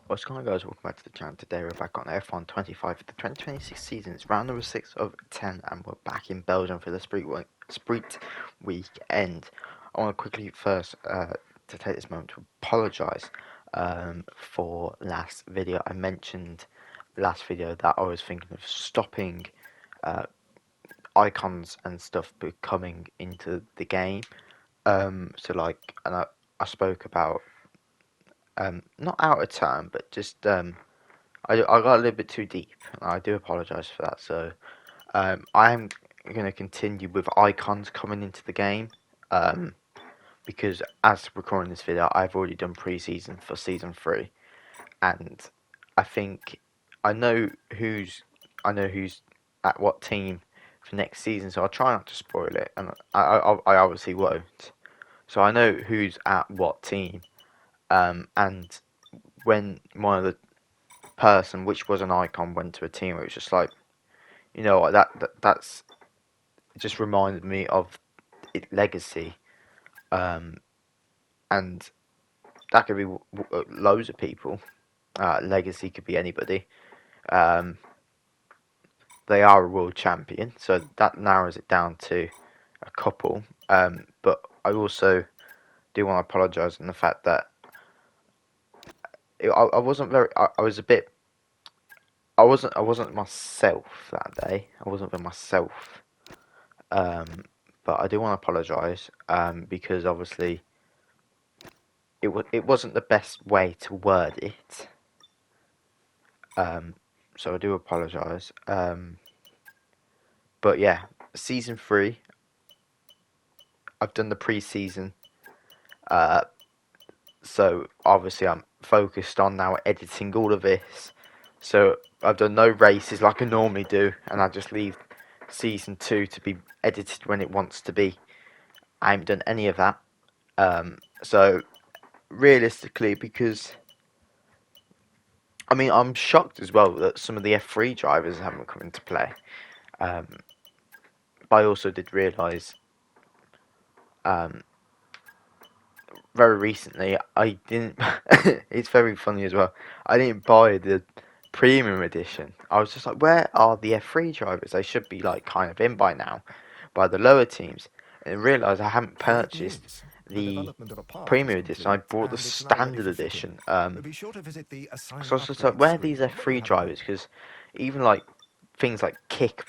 What's going on, guys? Welcome back to the channel. Today we're back on F1 25 for the 2026 season. It's round number 6 of 10 and we're back in Belgium for the Sprint weekend. I want to quickly first to take this moment to apologise for last video. I mentioned last video that I was thinking of stopping icons and stuff coming into the game. And I spoke about not out of turn, but just I got a little bit too deep. I do apologise for that. So I am going to continue with icons coming into the game because as recording this video, I've already done pre-season for season 3, and I think I know who's at what team for next season. So I'll try not to spoil it, and I obviously won't. So I know who's at what team, and when one of the person, which was an icon, went to a team, it was just like, that's it just reminded me of legacy, and that could be loads of people. Legacy could be anybody. Um, they are a world champion, so that narrows it down to a couple. But I also do want to apologise on the fact that I wasn't very. I was a bit. I wasn't myself that day. I wasn't for myself. But I do want to apologise because obviously it wasn't the best way to word it. So I do apologise. But yeah, season 3. I've done the pre-season. So obviously I'm focused on now editing all of this. So I've done no races like I normally do, and I just leave season 2 to be edited when it wants to be. I haven't done any of that. So realistically, because I mean, I'm shocked as well that some of the F3 drivers haven't come into play. But I also did realise very recently I didn't. It's very funny as well. I didn't buy the premium edition. I was just like, where are the F3 drivers? They should be like kind of in by now, by the lower teams. And I realised I haven't purchased the premium edition. I bought the standard edition. So I was just like, where are these F3 drivers? Because even like things like Kick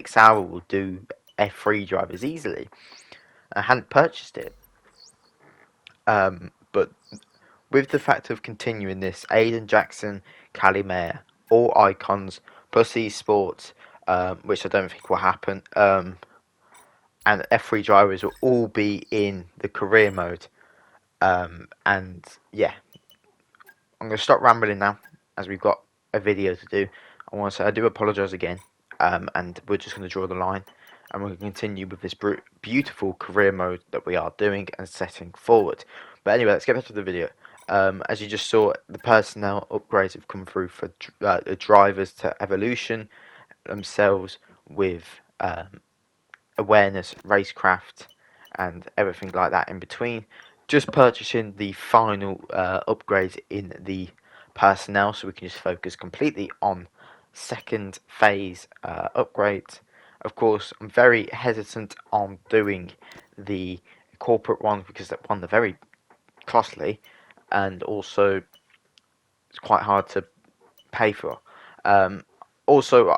Sour will do F3 drivers easily. I hadn't purchased it. But with the fact of continuing this, Aiden Jackson, Callie Mayer, all icons, plus esports, which I don't think will happen, and F3 drivers will all be in the career mode. And yeah, I'm going to stop rambling now, as we've got a video to do. I want to say I do apologise again, and we're just going to draw the line, and we're going to continue with this beautiful career mode that we are doing and setting forward. But anyway, let's get back to the video. As you just saw, the personnel upgrades have come through for the drivers to Evolution themselves with awareness, racecraft, and everything like that in between. Just purchasing the final upgrades in the personnel, so we can just focus completely on second phase upgrades. Of course, I'm very hesitant on doing the corporate ones because that one, they're very costly, and also it's quite hard to pay for. Also,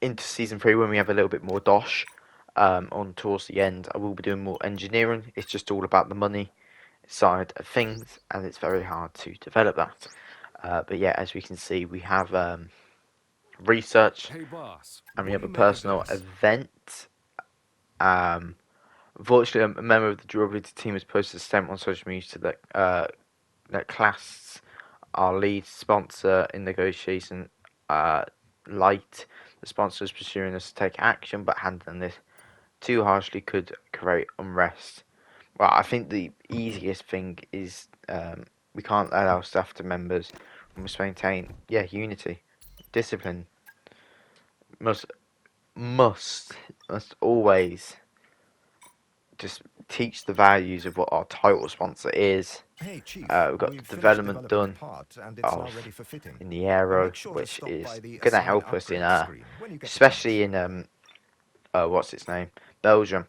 into season 3, when we have a little bit more dosh on towards the end, I will be doing more engineering. It's just all about the money side of things, and it's very hard to develop that. But yeah, as we can see, we have research, and we have a personal event. Unfortunately, a member of the durability team has posted a statement on social media to that class our lead sponsor in negotiation. Light, the sponsor is pursuing us to take action, but handling this too harshly could create unrest. Well, I think the easiest thing is we can't let our staff to members. We must maintain, unity, discipline. Must always just teach the values of what our title sponsor is. Hey, Chief, We've got the we've finished development developing the done part and it's now of ready for fitting. in the I'll aero, make sure to which stop by is the going to assign help us in upgrade screen when you get the chance. especially in what's its name, Belgium.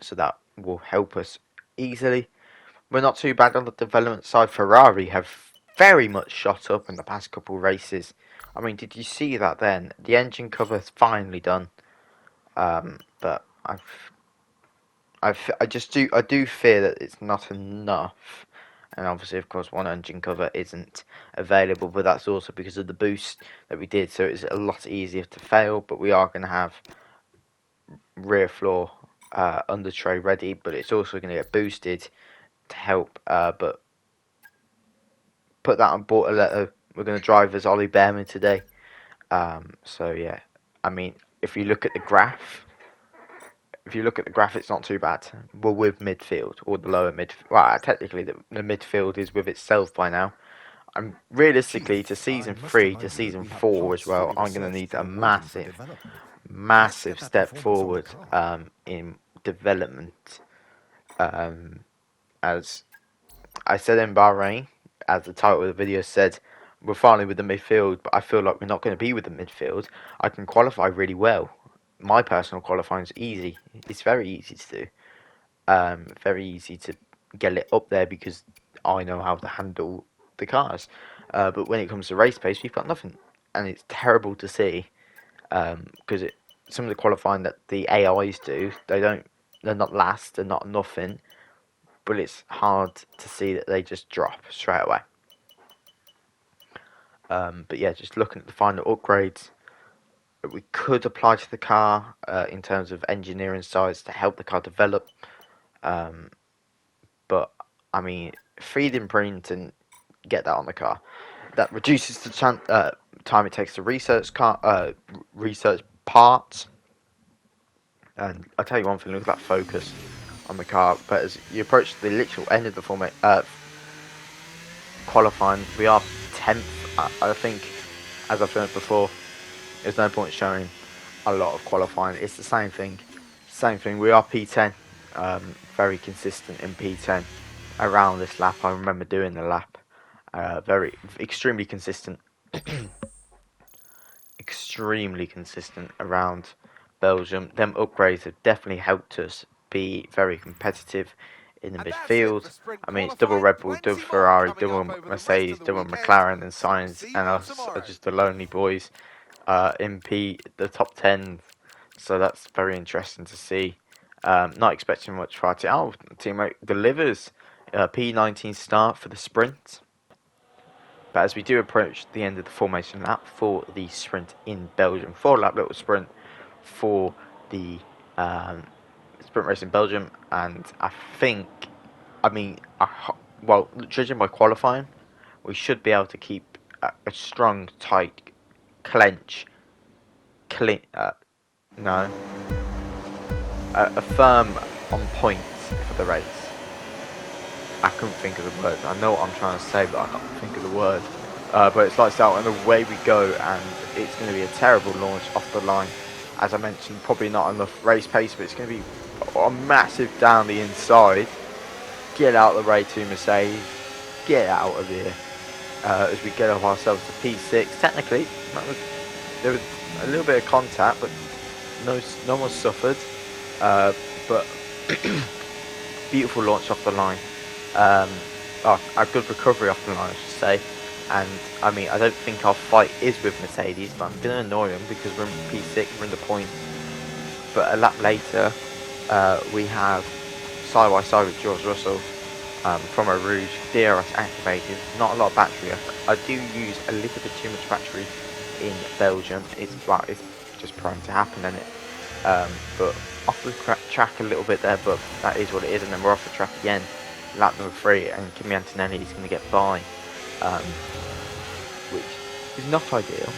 So that will help us easily. We're not too bad on the development side. Ferrari have very much shot up in the past couple races. I mean, did you see that then? The engine cover's finally done. But I do fear that it's not enough. And obviously, of course, one engine cover isn't available, but that's also because of the boost that we did. So it's a lot easier to fail, but we are going to have rear floor under tray ready, but it's also going to get boosted to help. But put that on board a letter. We're going to drive as Ollie Behrman today. So yeah, I mean, if you look at the graph, it's not too bad. We're with midfield or the lower midfield. Well, technically, the midfield is with itself by now. I'm realistically to Chief, I season must 3 to remind you that season we have 4 as parts well. fully I'm going to researched need a here waiting for massive, development. Let's get massive that step performance on the forward car. in development. Um, as I said in Bahrain, as the title of the video said, we're finally with the midfield, but I feel like we're not going to be with the midfield. I can qualify really well. My personal qualifying is easy. It's very easy to do. Very easy to get it up there because I know how to handle the cars. But when it comes to race pace, we've got nothing, and it's terrible to see because some of the qualifying that the AIs do, they're not last, they're not nothing, but it's hard to see that they just drop straight away. But yeah, just looking at the final upgrades that we could apply to the car in terms of engineering sides to help the car develop. But I mean, 3D print and get that on the car. That reduces the time it takes to research parts. And I'll tell you one thing: look at that focus on the car. But as you approach the literal end of the qualifying, we are 10th. I think, as I've shown before, there's no point showing a lot of qualifying. It's the same thing. Same thing. We are P10. Very consistent in P10 around this lap. I remember doing the lap. Very extremely consistent. Extremely consistent around Belgium. Them upgrades have definitely helped us be very competitive in the midfield. I mean, it's double Red Bull, double Ferrari, double Mercedes, double McLaren, and Sainz, and us are just the lonely boys in the top 10. So that's very interesting to see. Not expecting much for our team. Oh, teammate delivers. P19 start for the sprint. But as we do approach the end of the formation lap for the sprint in Belgium, 4-lap little sprint for the sprint race in Belgium, and I think, I mean, well, judging by qualifying, we should be able to keep a strong, tight clench, no, a firm on point for the race. I couldn't think of the word. I know what I'm trying to say, but I can't think of the word. But it's lights out and away we go, and it's going to be a terrible launch off the line. As I mentioned, probably not enough race pace, but it's going to be a massive down the inside. Get out of the way to Mercedes. Get out of here. As we get off ourselves to P6. Technically, there was a little bit of contact, but no one suffered. But beautiful launch off the line. A good recovery off the line, I should say. And I mean, I don't think our fight is with Mercedes, but I'm going to annoy them because we're in P6, we're in the points. But a lap later, we have side by side with George Russell from a Rouge, DRS activated. Not a lot of battery. I do use a little bit too much battery in Belgium. It's just prone to happen, isn't it? But off the track a little bit there, but that is what it is. And then we're off the track again, lap number 3, and Kimi Antonelli is going to get by, which is not ideal.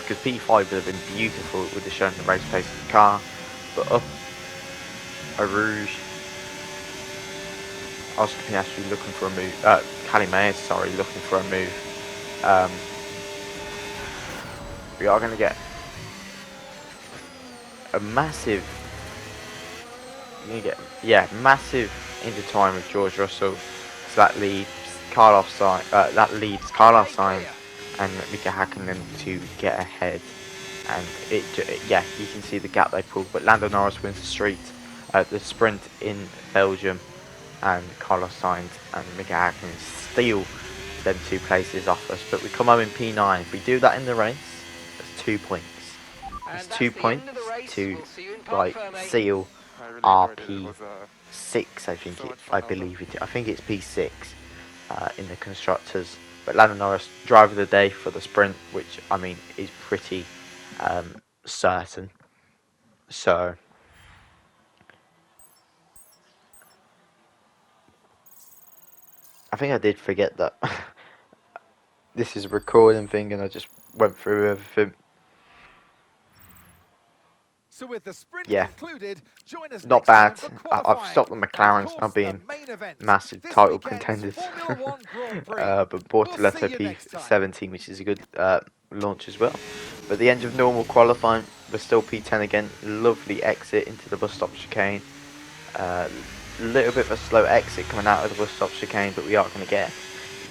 Because P5 would have been beautiful with the showing the race pace of the car, but up a Rouge. Oscar Piastri looking for a move. Calimere, sorry, looking for a move. We are going to get a massive you get massive intertwine with George Russell, so that leaves Carlos Sainz and Mika Hakkinen to get ahead, and you can see the gap they pulled. But Lando Norris wins the sprint in Belgium, and Carlos Sainz and Mika Hakkinen steal them 2 places off us. But we come home in P9. If we do that in the race, that's 2 points. That's 2 points to like seal our P6. I believe it. I think it's P6 in the constructors. But Lando Norris, driver of the day for the sprint, which I mean is pretty certain. So I think I did forget that this is a recording thing, and I just went through everything. So with the sprint Yeah, concluded, join us not next time bad. for I've qualifying. stopped the And of McLarens now course, the being main event. massive This title weekend's contenders. Formula One Grand Prix. But We'll see Bortoleto you next time. P17, which is a good launch as well. But the end of normal qualifying, we're still P10 again. Lovely exit into the bus stop chicane. Little bit of a slow exit coming out of the bus stop chicane, but we are going to get,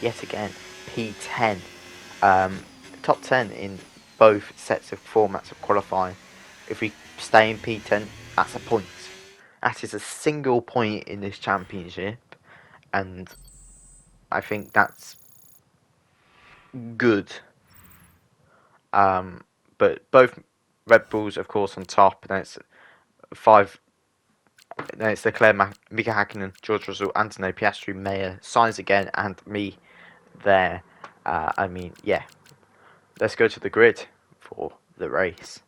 yet again, P10. Top 10 in both sets of formats of qualifying. If we stay in P10, that's a point. That is a single point in this championship, and I think that's good. But both Red Bulls, of course, on top. Then it's 5. Then it's Leclerc, Mika Hakkinen, George Russell, Antonio Piastri, Mayer, Sainz again, and me there. I mean, yeah. Let's go to the grid for the race.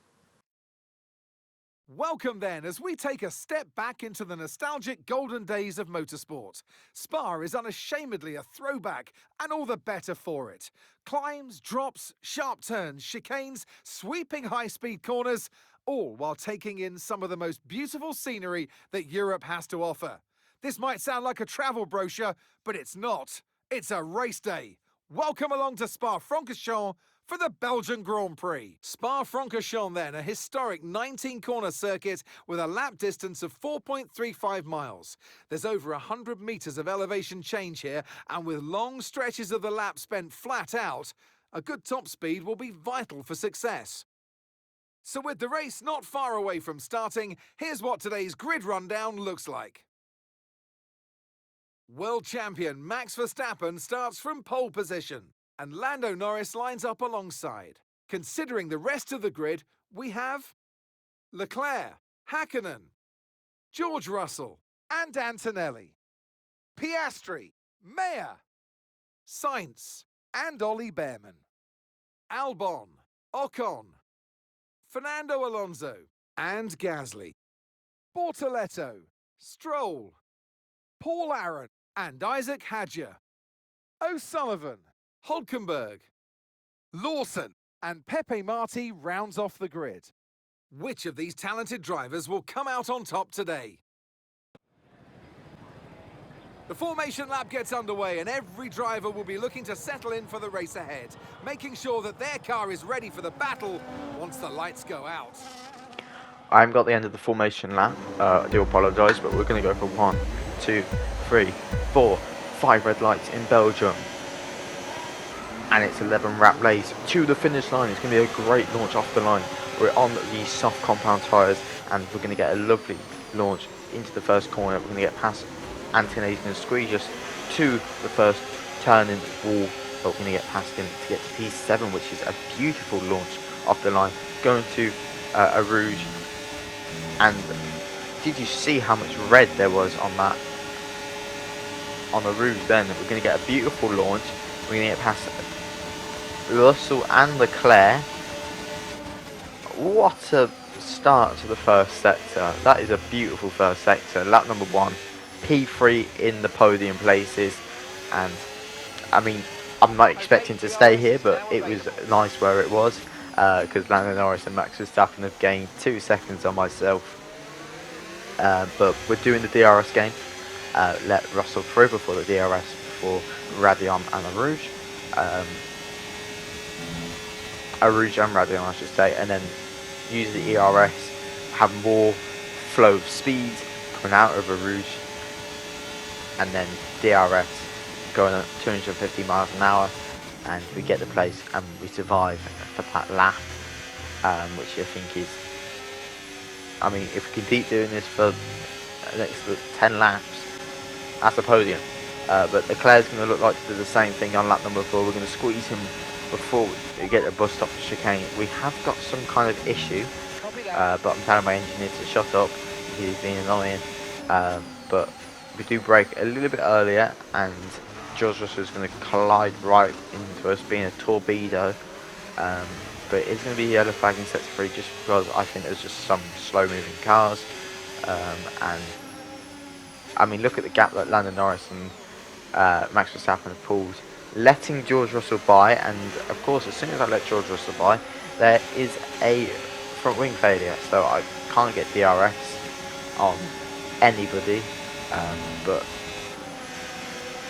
Welcome then, as we take a step back into the nostalgic golden days of motorsport. Spa is unashamedly a throwback, and all the better for it. Climbs, drops, sharp turns, chicanes, sweeping high-speed corners, all while taking in some of the most beautiful scenery that Europe has to offer. This might sound like a travel brochure, but it's not. It's a race day. Welcome along to Spa-Francorchamps for the Belgian Grand Prix. Spa-Francorchamps then, a historic 19-corner circuit with a lap distance of 4.35 miles. There's over 100 metres of elevation change here, and with long stretches of the lap spent flat out, a good top speed will be vital for success. So with the race not far away from starting, here's what today's grid rundown looks like. World champion Max Verstappen starts from pole position, and Lando Norris lines up alongside. Considering the rest of the grid, we have Leclerc, Hakkinen, George Russell, and Antonelli, Piastri, Mayer, Sainz, and Ollie Behrman, Albon, Ocon, Fernando Alonso, and Gasly, Bortoleto, Stroll, Paul Aron, and Isaac Hadjar, O'Sullivan, Hulkenberg, Lawson, and Pepe Marti rounds off the grid. Which of these talented drivers will come out on top today? The formation lap gets underway, and every driver will be looking to settle in for the race ahead, making sure that their car is ready for the battle once the lights go out. I haven't got the end of the formation lap. I do apologise, but we're going to go for 1, 2, 3, 4, 5 red lights in Belgium. And it's 11 wrap lays to the finish line. It's going to be a great launch off the line. We're on these soft compound tyres, and we're going to get a lovely launch into the first corner. We're going to get past Antonelli's going to squeeze us to the first turn in the wall, but we're going to get past him to get to P7, which is a beautiful launch off the line. Going to a Rouge, and did you see how much red there was on that? On the Rouge then, we're going to get a beautiful launch. We're going to get past Russell and Leclerc. What a start to the first sector. That is a beautiful first sector. Lap number 1, P3 in the podium places, and I mean, I'm not expecting to stay here, but it was nice where it was, because Lando Norris and Max Verstappen have gained 2 seconds on myself. But we're doing the DRS game. Let Russell through before the DRS for Radion and a Rouge. A Rouge and Radion, I should say, and then use the ERS, have more flow of speed, coming out of a Rouge, and then DRS going at 250 miles an hour, and we get the place and we survive for that lap, which I think is, I mean, if we can keep doing this for the next 10 laps, that's a podium. But Leclerc's going to look like to do the same thing on lap number 4. We're going to squeeze him before we get the bus stop to chicane. We have got some kind of issue, but I'm telling my engineer to shut up. He's being annoying. But we do brake a little bit earlier, and George Russell is going to collide right into us, being a torpedo. But it's going to be yellow flag in set 3 just because I think there's just some slow moving cars. And I mean, look at the gap that Lando Norris and Max Verstappen have pulled, letting George Russell by. And of course, as soon as I let George Russell by, there is a front wing failure, so I can't get DRS on anybody. But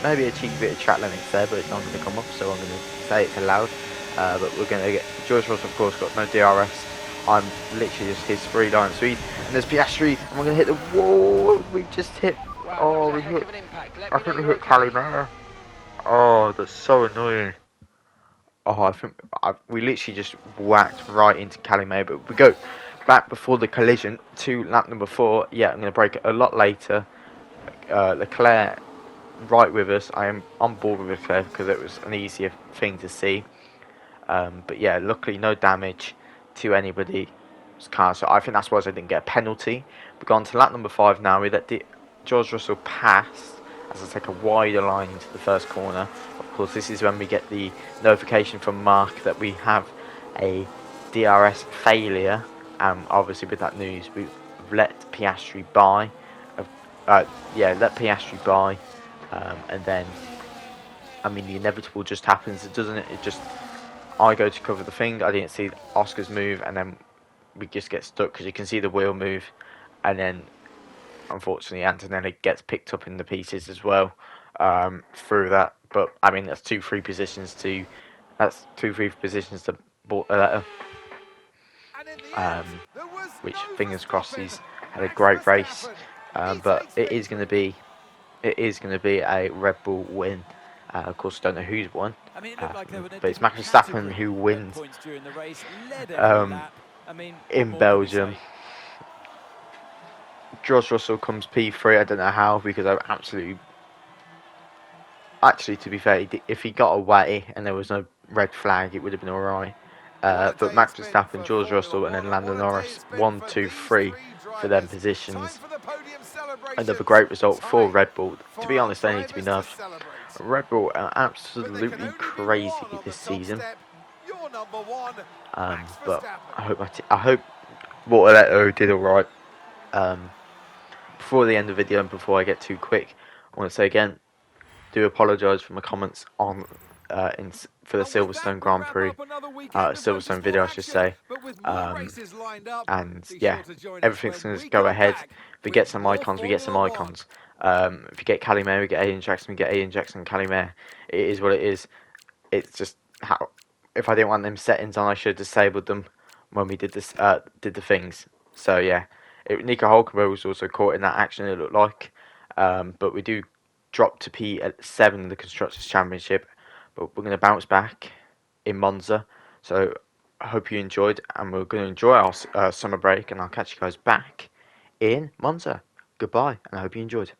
maybe a cheeky bit of track limits there, but it's not going to come up, so I'm going to say it's allowed. But we're going to get George Russell, of course, got no DRS. I'm literally just his 3 line speed, and there's Piastri, and we're going to hit the wall. We just hit. Oh, we hit. I think we hit Calimero. Oh, that's so annoying. Oh, I think we literally just whacked right into Calimero. But we go back before the collision to lap number 4. Yeah, I'm going to brake a lot later. Leclerc right with us. I am on board with Leclerc because it was an easier thing to see. But yeah, luckily no damage to anybody's car, so I think that's why I didn't get a penalty. We've gone to lap number 5 now. We let George Russell pass as I take a wider line into the first corner. Of course, this is when we get the notification from Mark that we have a DRS failure. Obviously, with that news, we've let Piastri by. Let Piastri by, and then, I mean, the inevitable just happens, doesn't it? It just, I go to cover the thing, I didn't see Oscar's move, and then we just get stuck because you can see the wheel move, and then unfortunately Antonelli gets picked up in the pieces as well through that. But I mean, that's two free positions to which fingers crossed he's had a great race. But it is going to be a Red Bull win. Of course, don't know who's won, but it's Max Verstappen who wins in Belgium. George Russell comes P3. I don't know how, because I actually, to be fair, if he got away and there was no red flag, it would have been alright. But Max Verstappen, George Russell, and then Lando Norris, 1, 2, 3 for them positions. Another great result for Red Bull. To be honest, they need to be nerfed. Red Bull are absolutely crazy this season. But I hope Bortoletto did alright. Before the end of the video and before I get too quick, I want to say again, do apologise for my comments on for the Silverstone Grand Prix, Silverstone video I should say, and yeah, everything's going to go ahead. If we get some icons, we get some icons. If you get Calimero, we get Aiden Jackson, we get Aiden Jackson, Calimero. It is what it is. It's just how, if I didn't want them settings on, I should have disabled them when we did this, did the things. So yeah, Nico Hulkenberg was also caught in that action, it looked like, but we do drop to P7 in the Constructors' Championship, but we're going to bounce back in Monza. So I hope you enjoyed, and we're going to enjoy our summer break, and I'll catch you guys back in Monza. Goodbye, and I hope you enjoyed.